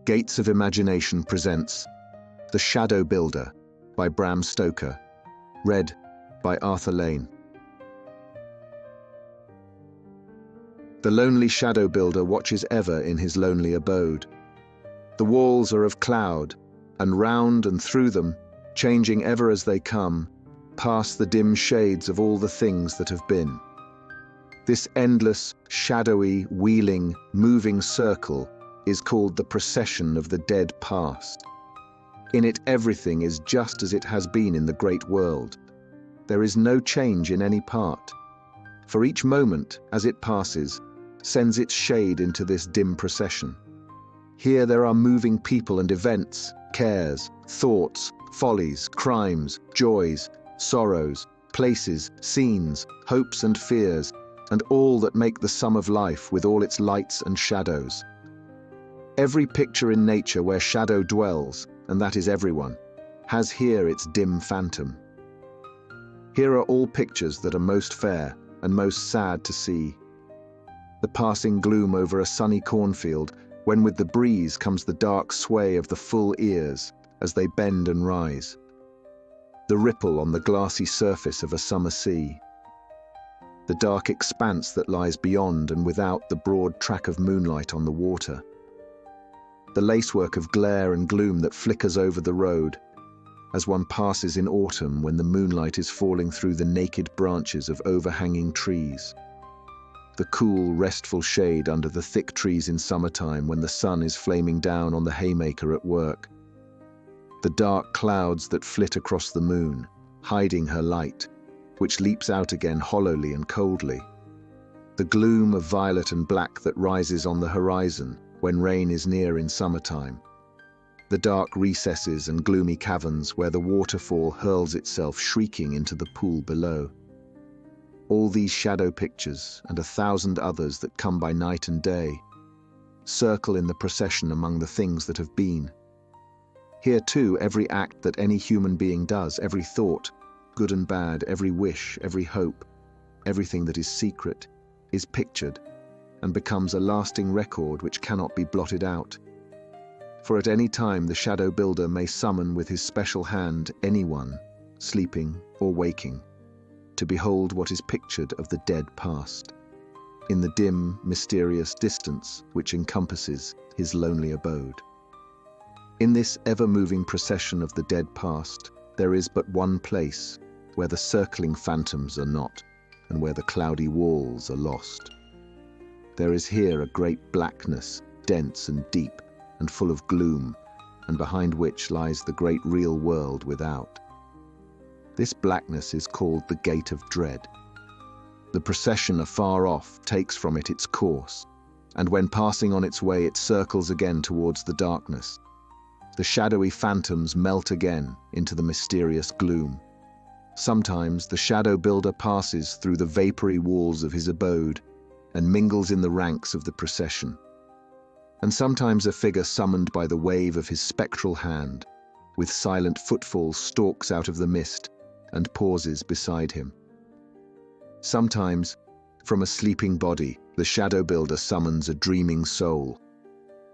Gates of Imagination presents The Shadow Builder by Bram Stoker, read by Arthur Lane. The lonely shadow builder watches ever in his lonely abode. The walls are of cloud, and round and through them, changing ever as they come, pass the dim shades of all the things that have been. This endless, shadowy, wheeling, moving circle is called the procession of the dead past. In it everything is just as it has been in the great world. There is no change in any part. For each moment, as it passes, sends its shade into this dim procession. Here there are moving people and events, cares, thoughts, follies, crimes, joys, sorrows, places, scenes, hopes and fears, and all that make the sum of life with all its lights and shadows. Every picture in nature where shadow dwells, and that is everyone, has here its dim phantom. Here are all pictures that are most fair and most sad to see. The passing gloom over a sunny cornfield, when with the breeze comes the dark sway of the full ears as they bend and rise. The ripple on the glassy surface of a summer sea. The dark expanse that lies beyond and without the broad track of moonlight on the water. The lacework of glare and gloom that flickers over the road as one passes in autumn when the moonlight is falling through the naked branches of overhanging trees. The cool, restful shade under the thick trees in summertime when the sun is flaming down on the haymaker at work. The dark clouds that flit across the moon, hiding her light, which leaps out again hollowly and coldly. The gloom of violet and black that rises on the horizon when rain is near in summertime. The dark recesses and gloomy caverns where the waterfall hurls itself shrieking into the pool below. All these shadow pictures, and 1,000 others that come by night and day, circle in the procession among the things that have been. Here too, every act that any human being does, every thought, good and bad, every wish, every hope, everything that is secret, is pictured and becomes a lasting record which cannot be blotted out. For at any time the shadow builder may summon with his special hand anyone, sleeping or waking, to behold what is pictured of the dead past, in the dim, mysterious distance which encompasses his lonely abode. In this ever-moving procession of the dead past, there is but one place where the circling phantoms are not, and where the cloudy walls are lost. There is here a great blackness, dense and deep, and full of gloom, and behind which lies the great real world without. This blackness is called the Gate of Dread. The procession afar off takes from it its course, and when passing on its way it circles again towards the darkness. The shadowy phantoms melt again into the mysterious gloom. Sometimes the shadow builder passes through the vapory walls of his abode and mingles in the ranks of the procession. And sometimes a figure summoned by the wave of his spectral hand, with silent footfalls stalks out of the mist and pauses beside him. Sometimes, from a sleeping body, the shadow builder summons a dreaming soul.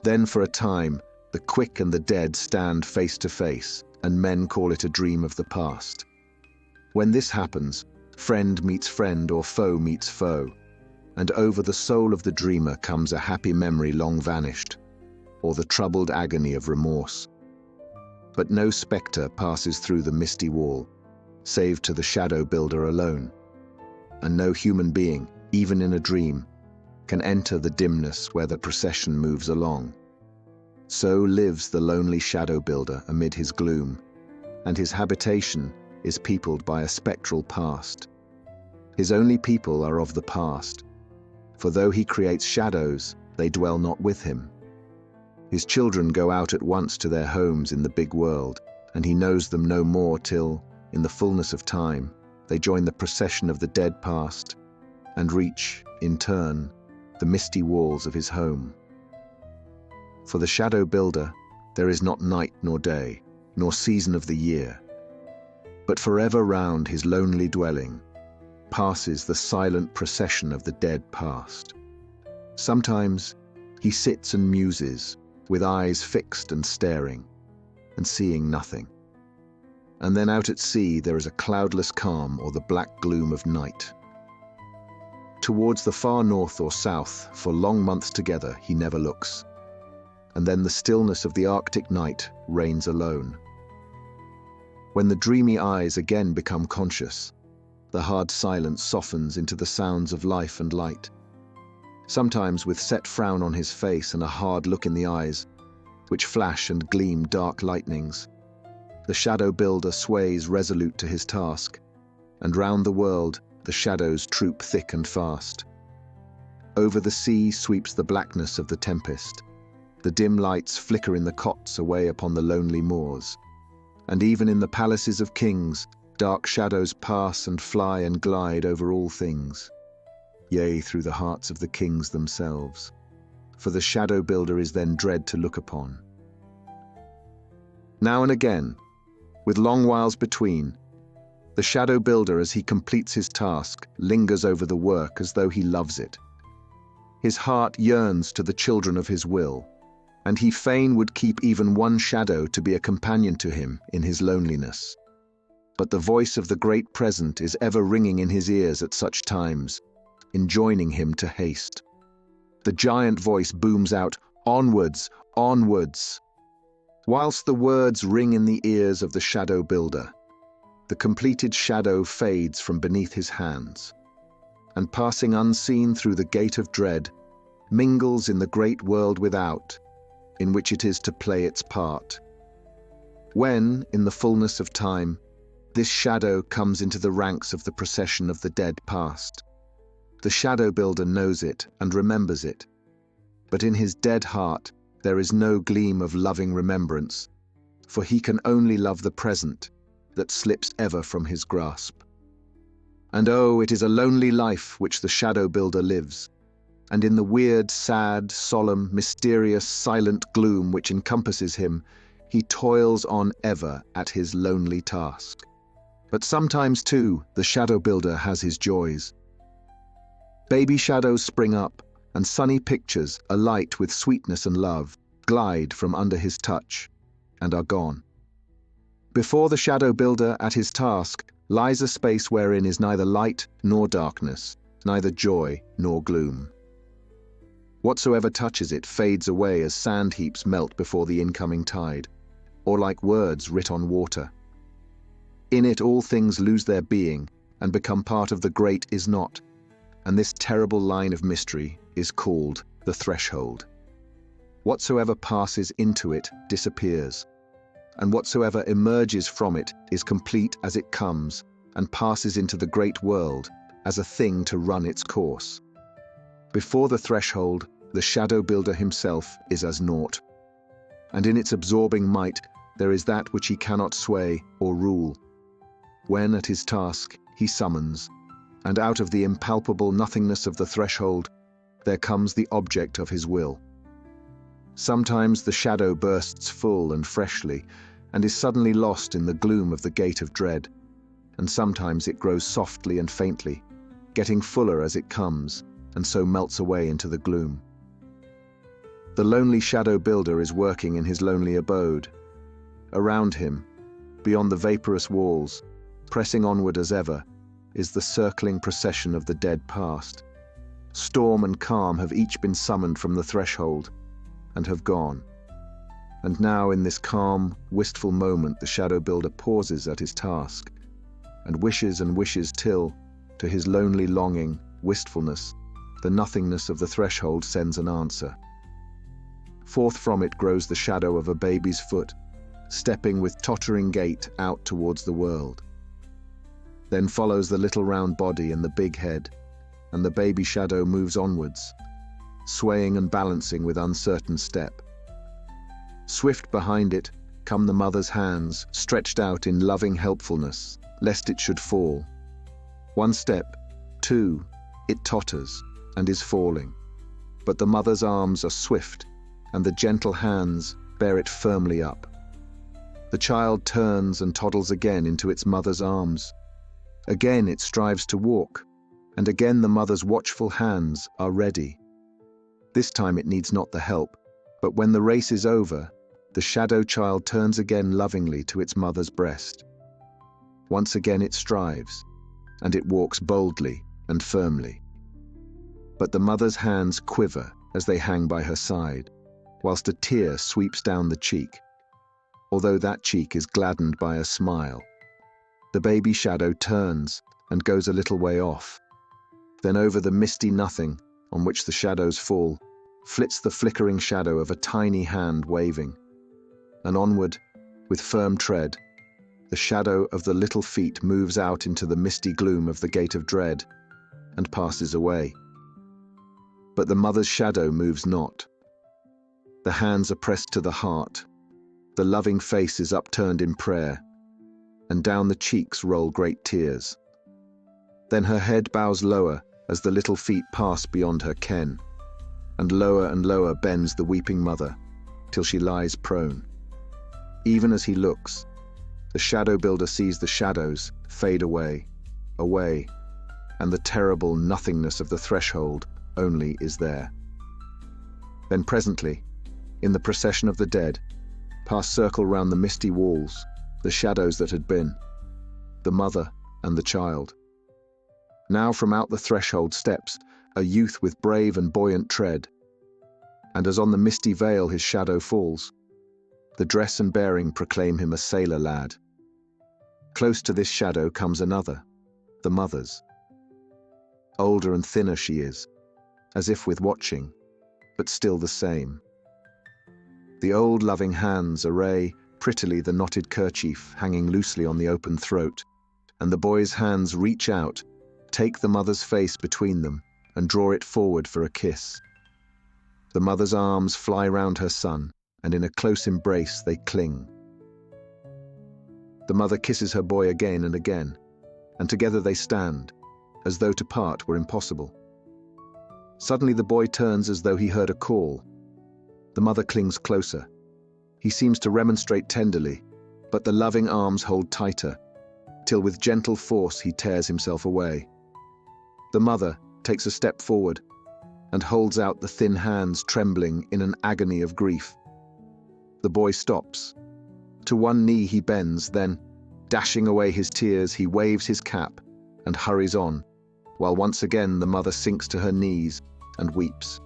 Then for a time, the quick and the dead stand face to face, and men call it a dream of the past. When this happens, friend meets friend or foe meets foe, and over the soul of the dreamer comes a happy memory long vanished, or the troubled agony of remorse. But no spectre passes through the misty wall, save to the shadow builder alone, and no human being, even in a dream, can enter the dimness where the procession moves along. So lives the lonely shadow builder amid his gloom, and his habitation is peopled by a spectral past. His only people are of the past, for though he creates shadows, they dwell not with him. His children go out at once to their homes in the big world, and he knows them no more till, in the fullness of time, they join the procession of the dead past and reach, in turn, the misty walls of his home. For the shadow builder, there is not night nor day, nor season of the year, but forever round his lonely dwelling passes the silent procession of the dead past. Sometimes he sits and muses, with eyes fixed and staring, and seeing nothing. And then out at sea there is a cloudless calm or the black gloom of night. Towards the far north or south, for long months together, he never looks. And then the stillness of the Arctic night reigns alone. When the dreamy eyes again become conscious, the hard silence softens into the sounds of life and light. Sometimes with set frown on his face and a hard look in the eyes, which flash and gleam dark lightnings, the shadow builder sways resolute to his task, and round the world the shadows troop thick and fast. Over the sea sweeps the blackness of the tempest. The dim lights flicker in the cots away upon the lonely moors. And even in the palaces of kings, dark shadows pass and fly and glide over all things. Yea, through the hearts of the kings themselves. For the shadow builder is then dread to look upon. Now and again, with long whiles between, the shadow builder, as he completes his task, lingers over the work as though he loves it. His heart yearns to the children of his will, and he fain would keep even one shadow to be a companion to him in his loneliness. But the voice of the great present is ever ringing in his ears at such times, enjoining him to haste. The giant voice booms out, "Onwards, onwards!" Whilst the words ring in the ears of the shadow builder, the completed shadow fades from beneath his hands, and passing unseen through the gate of dread, mingles in the great world without, in which it is to play its part. When, in the fullness of time, this shadow comes into the ranks of the procession of the dead past, the shadow builder knows it and remembers it, but in his dead heart there is no gleam of loving remembrance, for he can only love the present that slips ever from his grasp. And oh, it is a lonely life which the shadow builder lives, and in the weird, sad, solemn, mysterious, silent gloom which encompasses him, he toils on ever at his lonely task. But sometimes, too, the shadow builder has his joys. Baby shadows spring up, and sunny pictures, alight with sweetness and love, glide from under his touch, and are gone. Before the shadow builder at his task lies a space wherein is neither light nor darkness, neither joy nor gloom. Whatsoever touches it fades away as sand heaps melt before the incoming tide, or like words writ on water. In it all things lose their being and become part of the great is not, and this terrible line of mystery is called the threshold. Whatsoever passes into it disappears, and whatsoever emerges from it is complete as it comes and passes into the great world as a thing to run its course. Before the threshold, the shadow builder himself is as naught, and in its absorbing might there is that which he cannot sway or rule. When at his task he summons, and out of the impalpable nothingness of the threshold there comes the object of his will. Sometimes the shadow bursts full and freshly, and is suddenly lost in the gloom of the gate of dread, and sometimes it grows softly and faintly, getting fuller as it comes, and so melts away into the gloom. The lonely shadow builder is working in his lonely abode. Around him, beyond the vaporous walls, pressing onward as ever, is the circling procession of the dead past. Storm and calm have each been summoned from the threshold, and have gone. And now in this calm, wistful moment the shadow builder pauses at his task, and wishes till, to his lonely longing, wistfulness, the nothingness of the threshold sends an answer. Forth from it grows the shadow of a baby's foot, stepping with tottering gait out towards the world. Then follows the little round body and the big head, and the baby shadow moves onwards, swaying and balancing with uncertain step. Swift behind it come the mother's hands, stretched out in loving helpfulness, lest it should fall. One step, two, it totters and is falling, but the mother's arms are swift, and the gentle hands bear it firmly up. The child turns and toddles again into its mother's arms. Again it strives to walk, and again the mother's watchful hands are ready. This time it needs not the help, But when the race is over, the shadow child turns again lovingly to its mother's breast. Once again it strives, and it walks boldly and firmly. But the mother's hands quiver as they hang by her side, whilst a tear sweeps down the cheek, although that cheek is gladdened by a smile. The baby shadow turns and goes a little way off. Then over the misty nothing on which the shadows fall, flits the flickering shadow of a tiny hand waving. And onward, with firm tread, the shadow of the little feet moves out into the misty gloom of the Gate of Dread and passes away. But the mother's shadow moves not. The hands are pressed to the heart, the loving face is upturned in prayer, and down the cheeks roll great tears. Then her head bows lower as the little feet pass beyond her ken, and lower bends the weeping mother, till she lies prone. Even as he looks, the shadow builder sees the shadows fade away, and the terrible nothingness of the threshold only is there. Then presently, in the procession of the dead, pass circle round the misty walls, the shadows that had been, the mother and the child. Now from out the threshold steps a youth with brave and buoyant tread, and as on the misty veil his shadow falls, the dress and bearing proclaim him a sailor lad. Close to this shadow comes another, the mother's. Older and thinner she is, as if with watching, but still the same. The old loving hands array prettily the knotted kerchief hanging loosely on the open throat, and the boy's hands reach out, take the mother's face between them, and draw it forward for a kiss. The mother's arms fly round her son, and in a close embrace they cling. The mother kisses her boy again and again, and together they stand, as though to part were impossible. Suddenly the boy turns as though he heard a call. The mother clings closer. He seems to remonstrate tenderly, but the loving arms hold tighter, till with gentle force he tears himself away. The mother takes a step forward, and holds out the thin hands trembling in an agony of grief. The boy stops. To one knee he bends, then, dashing away his tears, he waves his cap and hurries on, while once again the mother sinks to her knees and weeps.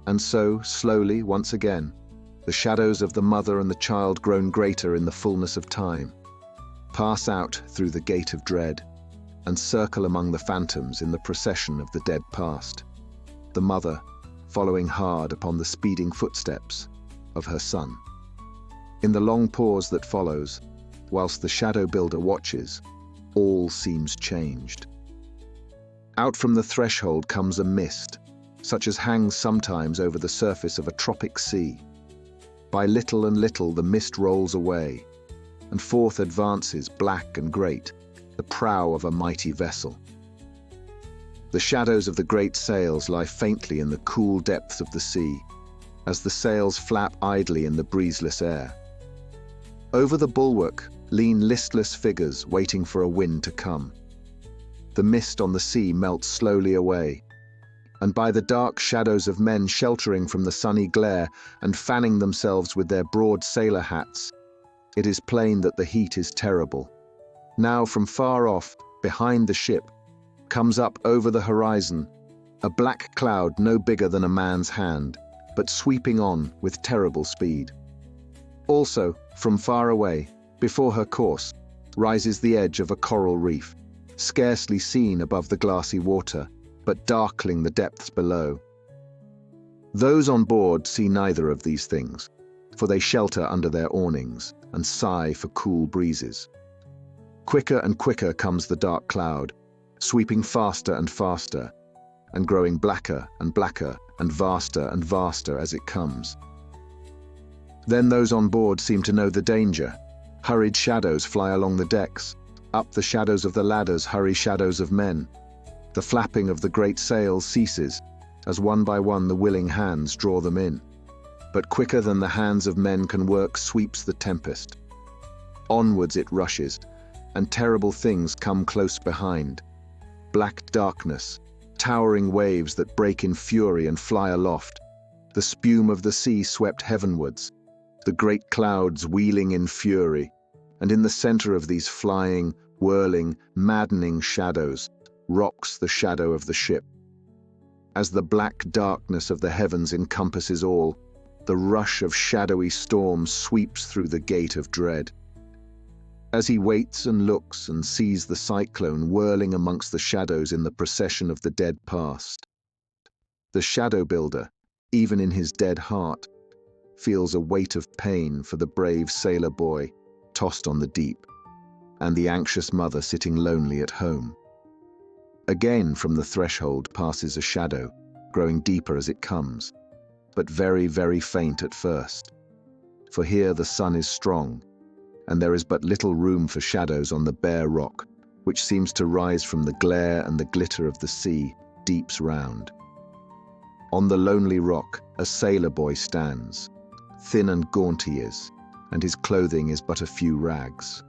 And so, slowly, once again, the shadows of the mother and the child grown greater in the fullness of time, pass out through the Gate of Dread, and circle among the phantoms in the procession of the dead past, the mother following hard upon the speeding footsteps of her son. In the long pause that follows, whilst the shadow builder watches, all seems changed. Out from the threshold comes a mist, such as hangs sometimes over the surface of a tropic sea. By little and little the mist rolls away, and forth advances, black and great, the prow of a mighty vessel. The shadows of the great sails lie faintly in the cool depths of the sea, as the sails flap idly in the breezeless air. Over the bulwark lean listless figures waiting for a wind to come. The mist on the sea melts slowly away, and by the dark shadows of men sheltering from the sunny glare and fanning themselves with their broad sailor hats, it is plain that the heat is terrible. Now from far off, behind the ship, comes up over the horizon a black cloud no bigger than a man's hand, but sweeping on with terrible speed. Also, from far away, before her course, rises the edge of a coral reef, scarcely seen above the glassy water, but darkling the depths below. Those on board see neither of these things, for they shelter under their awnings and sigh for cool breezes. Quicker and quicker comes the dark cloud, sweeping faster and faster, and growing blacker and blacker and vaster as it comes. Then those on board seem to know the danger. Hurried shadows fly along the decks. Up the shadows of the ladders hurry shadows of men. The flapping of the great sails ceases, as one by one the willing hands draw them in. But quicker than the hands of men can work sweeps the tempest. Onwards it rushes, and terrible things come close behind. Black darkness, towering waves that break in fury and fly aloft, The spume of the sea swept heavenwards, the great clouds wheeling in fury, and in the center of these flying, whirling, maddening shadows rocks the shadow of the ship. As the black darkness of the heavens encompasses all, the rush of shadowy storms sweeps through the gate of dread. As he waits and looks and sees the cyclone whirling amongst the shadows in the procession of the dead past, the shadow builder, even in his dead heart, feels a weight of pain for the brave sailor boy tossed on the deep, and the anxious mother sitting lonely at home. Again from the threshold passes a shadow, growing deeper as it comes, but very, very faint at first. For here the sun is strong, and there is but little room for shadows on the bare rock, which seems to rise from the glare and the glitter of the sea deeps round. On the lonely rock, a sailor boy stands. Thin and gaunt he is, and his clothing is but a few rags.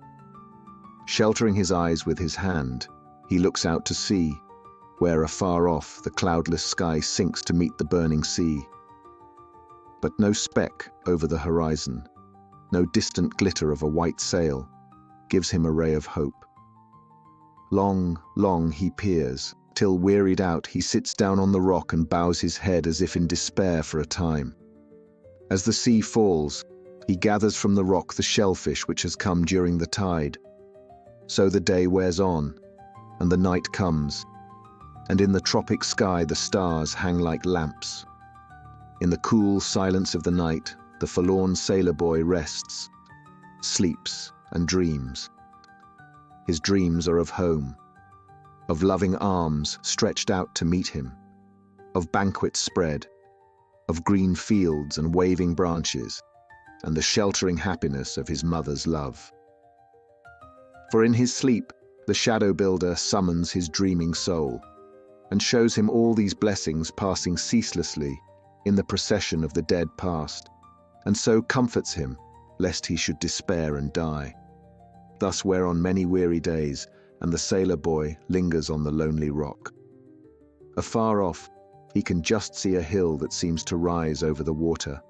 Sheltering his eyes with his hand, he looks out to sea, where afar off the cloudless sky sinks to meet the burning sea. But no speck over the horizon, no distant glitter of a white sail, gives him a ray of hope. Long, long he peers, till wearied out he sits down on the rock and bows his head as if in despair for a time. As the sea falls, he gathers from the rock the shellfish which has come during the tide. So the day wears on, and the night comes, and in the tropic sky the stars hang like lamps. In the cool silence of the night, the forlorn sailor boy rests, sleeps, and dreams. His dreams are of home, of loving arms stretched out to meet him, of banquets spread, of green fields and waving branches, and the sheltering happiness of his mother's love. For in his sleep, the shadow builder summons his dreaming soul, and shows him all these blessings passing ceaselessly in the procession of the dead past, and so comforts him, lest he should despair and die. Thus wear on many weary days, and the sailor boy lingers on the lonely rock. Afar off, he can just see a hill that seems to rise over the water.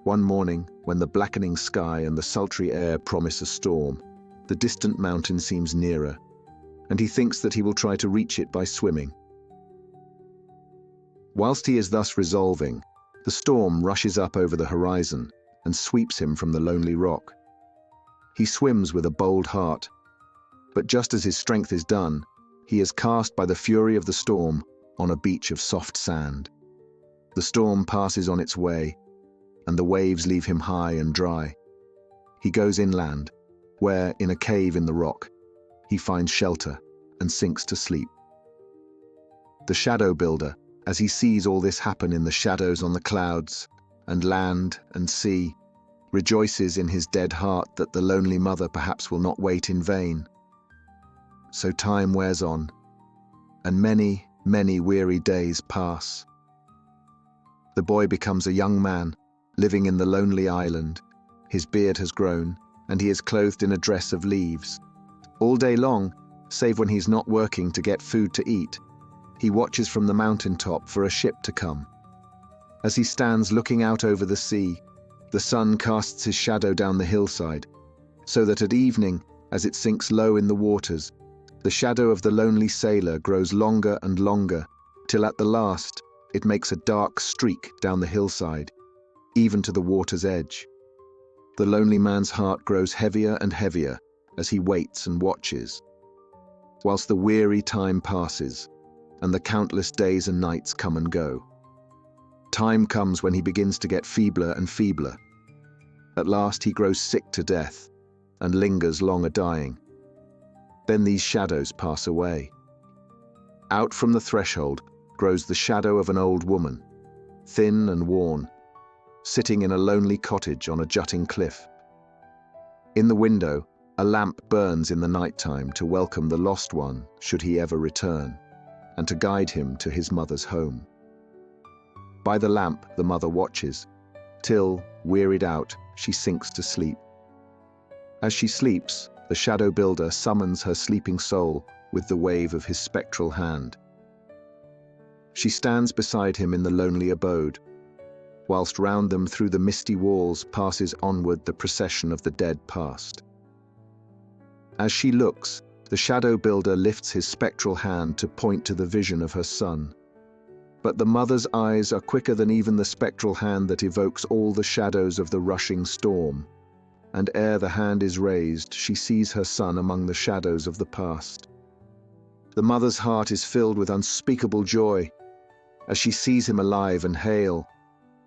One morning, when the blackening sky and the sultry air promise a storm, the distant mountain seems nearer, and he thinks that he will try to reach it by swimming. Whilst he is thus resolving, the storm rushes up over the horizon and sweeps him from the lonely rock. He swims with a bold heart, but just as his strength is done, he is cast by the fury of the storm on a beach of soft sand. The storm passes on its way, and the waves leave him high and dry. He goes inland, where, in a cave in the rock, he finds shelter and sinks to sleep. The shadow builder, as he sees all this happen in the shadows on the clouds, and land and sea, rejoices in his dead heart that the lonely mother perhaps will not wait in vain. So time wears on, and many, many weary days pass. The boy becomes a young man, living in the lonely island. His beard has grown, and he is clothed in a dress of leaves. All day long, save when he's not working to get food to eat, he watches from the mountaintop for a ship to come. As he stands looking out over the sea, the sun casts his shadow down the hillside, so that at evening, as it sinks low in the waters, the shadow of the lonely sailor grows longer and longer, till at the last it makes a dark streak down the hillside, even to the water's edge. The lonely man's heart grows heavier and heavier as he waits and watches, whilst the weary time passes, and the countless days and nights come and go. Time comes when he begins to get feebler and feebler. At last he grows sick to death, and lingers long a-dying. Then these shadows pass away. Out from the threshold grows the shadow of an old woman, thin and worn, sitting in a lonely cottage on a jutting cliff. In the window, a lamp burns in the night-time to welcome the lost one should he ever return, and to guide him to his mother's home. By the lamp the mother watches, till, wearied out, she sinks to sleep. As she sleeps, the shadow builder summons her sleeping soul with the wave of his spectral hand. She stands beside him in the lonely abode, whilst round them through the misty walls passes onward the procession of the dead past. As she looks, the shadow builder lifts his spectral hand to point to the vision of her son. But the mother's eyes are quicker than even the spectral hand that evokes all the shadows of the rushing storm, and ere the hand is raised, she sees her son among the shadows of the past. The mother's heart is filled with unspeakable joy as she sees him alive and hale,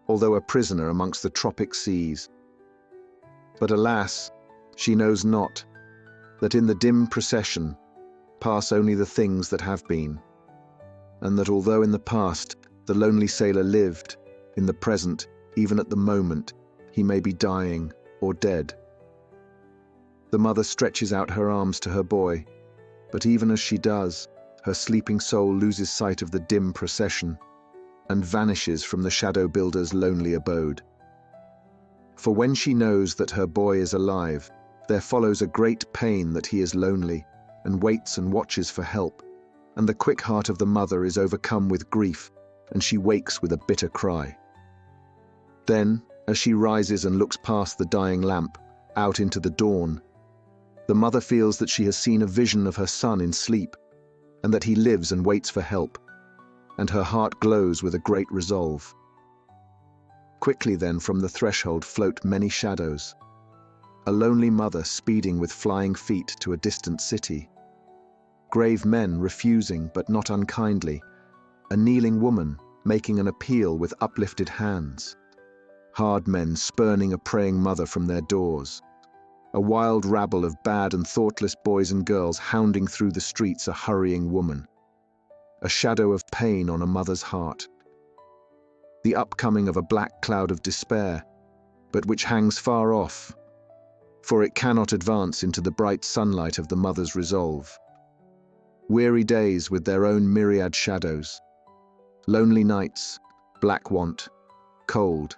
although a prisoner amongst the tropic seas. But alas, she knows not that in the dim procession pass only the things that have been, and that although in the past the lonely sailor lived, in the present, even at the moment, he may be dying or dead. The mother stretches out her arms to her boy, but even as she does, her sleeping soul loses sight of the dim procession and vanishes from the shadow builder's lonely abode. For when she knows that her boy is alive, there follows a great pain that he is lonely and waits and watches for help, and the quick heart of the mother is overcome with grief, and she wakes with a bitter cry. Then, as she rises and looks past the dying lamp, out into the dawn, the mother feels that she has seen a vision of her son in sleep, and that he lives and waits for help, and her heart glows with a great resolve. Quickly then from the threshold float many shadows, a lonely mother speeding with flying feet to a distant city, grave men refusing but not unkindly, a kneeling woman making an appeal with uplifted hands, hard men spurning a praying mother from their doors, a wild rabble of bad and thoughtless boys and girls hounding through the streets a hurrying woman, a shadow of pain on a mother's heart, the upcoming of a black cloud of despair, but which hangs far off, for it cannot advance into the bright sunlight of the mother's resolve. Weary days with their own myriad shadows, lonely nights, black want, cold,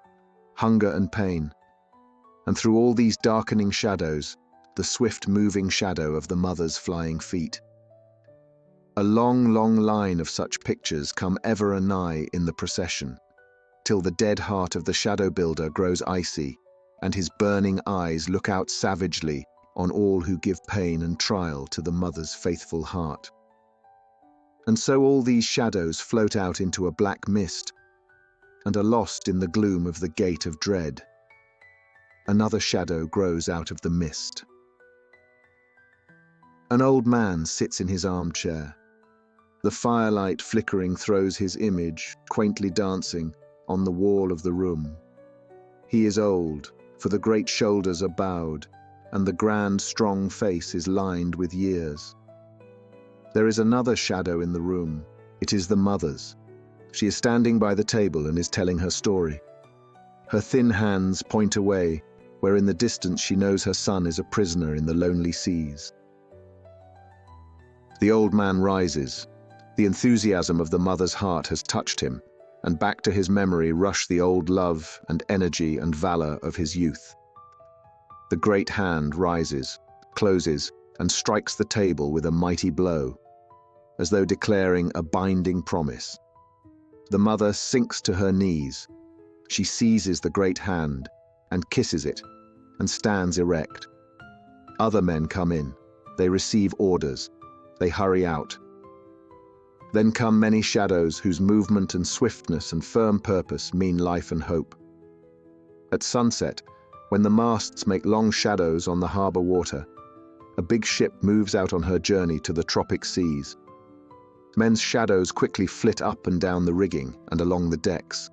hunger and pain, and through all these darkening shadows, the swift-moving shadow of the mother's flying feet. A long, long line of such pictures come ever anigh in the procession, till the dead heart of the shadow builder grows icy, and his burning eyes look out savagely on all who give pain and trial to the mother's faithful heart. And so all these shadows float out into a black mist, and are lost in the gloom of the gate of dread. Another shadow grows out of the mist. An old man sits in his armchair. The firelight flickering throws his image, quaintly dancing, on the wall of the room. He is old, for the great shoulders are bowed, and the grand, strong face is lined with years. There is another shadow in the room. It is the mother's. She is standing by the table and is telling her story. Her thin hands point away, where in the distance she knows her son is a prisoner in the lonely seas. The old man rises. The enthusiasm of the mother's heart has touched him, and back to his memory rush the old love and energy and valor of his youth. The great hand rises, closes, and strikes the table with a mighty blow, as though declaring a binding promise. The mother sinks to her knees. She seizes the great hand and kisses it, and stands erect. Other men come in. They receive orders. They hurry out. Then come many shadows whose movement and swiftness and firm purpose mean life and hope. At sunset, when the masts make long shadows on the harbor water, a big ship moves out on her journey to the tropic seas. Men's shadows quickly flit up and down the rigging and along the decks.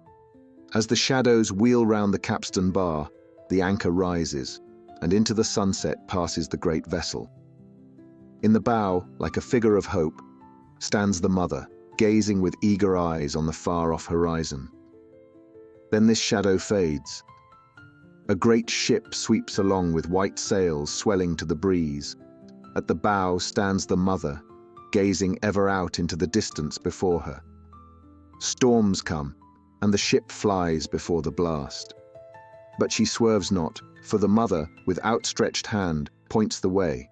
As the shadows wheel round the capstan bar, the anchor rises, and into the sunset passes the great vessel. In the bow, like a figure of hope, stands the mother, gazing with eager eyes on the far-off horizon. Then this shadow fades. A great ship sweeps along with white sails swelling to the breeze. At the bow stands the mother, gazing ever out into the distance before her. Storms come, and the ship flies before the blast. But she swerves not, for the mother, with outstretched hand, points the way,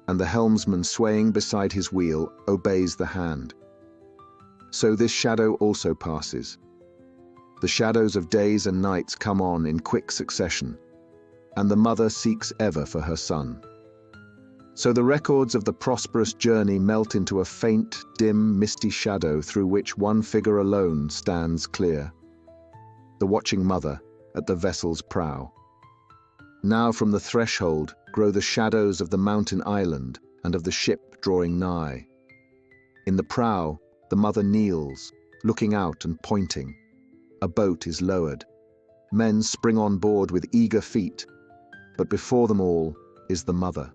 and the helmsman swaying beside his wheel obeys the hand. So this shadow also passes. The shadows of days and nights come on in quick succession, and the mother seeks ever for her son. So the records of the prosperous journey melt into a faint, dim, misty shadow through which one figure alone stands clear. The watching mother at the vessel's prow. Now from the threshold grow the shadows of the mountain island and of the ship drawing nigh. In the prow, the mother kneels, looking out and pointing. A boat is lowered. Men spring on board with eager feet, but before them all is the mother.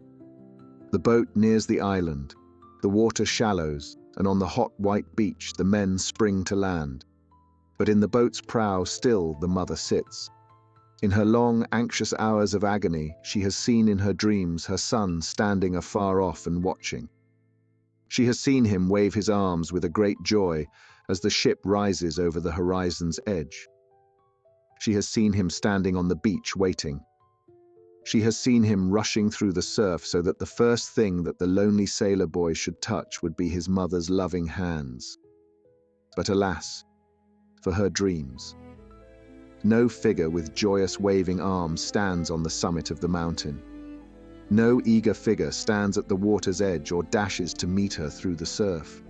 The boat nears the island. The water shallows, and on the hot white beach the men spring to land. But in the boat's prow still the mother sits. In her long, anxious hours of agony, she has seen in her dreams her son standing afar off and watching. She has seen him wave his arms with a great joy as the ship rises over the horizon's edge. She has seen him standing on the beach waiting. She has seen him rushing through the surf so that the first thing that the lonely sailor boy should touch would be his mother's loving hands. But alas, for her dreams. No figure with joyous waving arms stands on the summit of the mountain. No eager figure stands at the water's edge or dashes to meet her through the surf.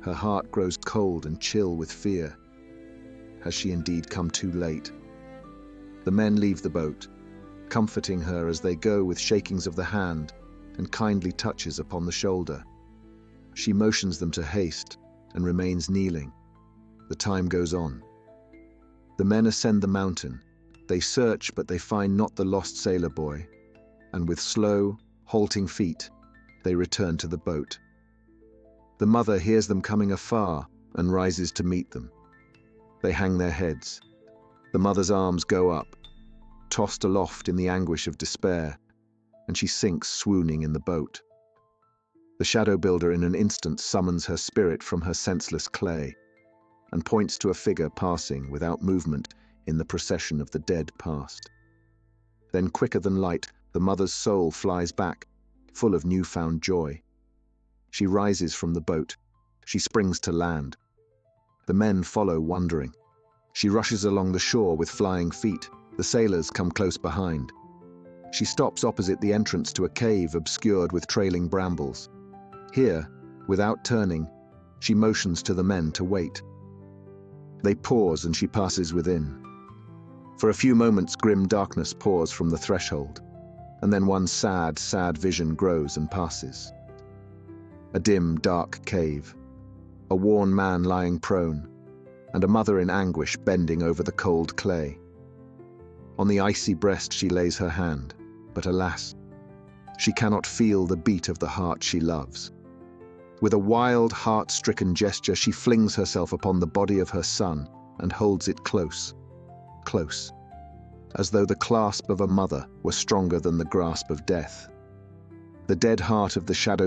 Her heart grows cold and chill with fear. Has she indeed come too late? The men leave the boat, comforting her as they go with shakings of the hand and kindly touches upon the shoulder. She motions them to haste and remains kneeling. The time goes on. The men ascend the mountain. They search, but they find not the lost sailor boy, and with slow, halting feet, they return to the boat. The mother hears them coming afar and rises to meet them. They hang their heads. The mother's arms go up, tossed aloft in the anguish of despair, and she sinks swooning in the boat. The shadow builder in an instant summons her spirit from her senseless clay and points to a figure passing without movement in the procession of the dead past. Then, quicker than light, the mother's soul flies back, full of newfound joy. She rises from the boat. She springs to land. The men follow, wondering. She rushes along the shore with flying feet. The sailors come close behind. She stops opposite the entrance to a cave obscured with trailing brambles. Here, without turning, she motions to the men to wait. They pause and she passes within. For a few moments grim darkness pours from the threshold, and then one sad, sad vision grows and passes. A dim, dark cave, a worn man lying prone, and a mother in anguish bending over the cold clay. On the icy breast she lays her hand, but alas, she cannot feel the beat of the heart she loves. With a wild, heart-stricken gesture, she flings herself upon the body of her son and holds it close, close, as though the clasp of a mother were stronger than the grasp of death. The dead heart of the shadow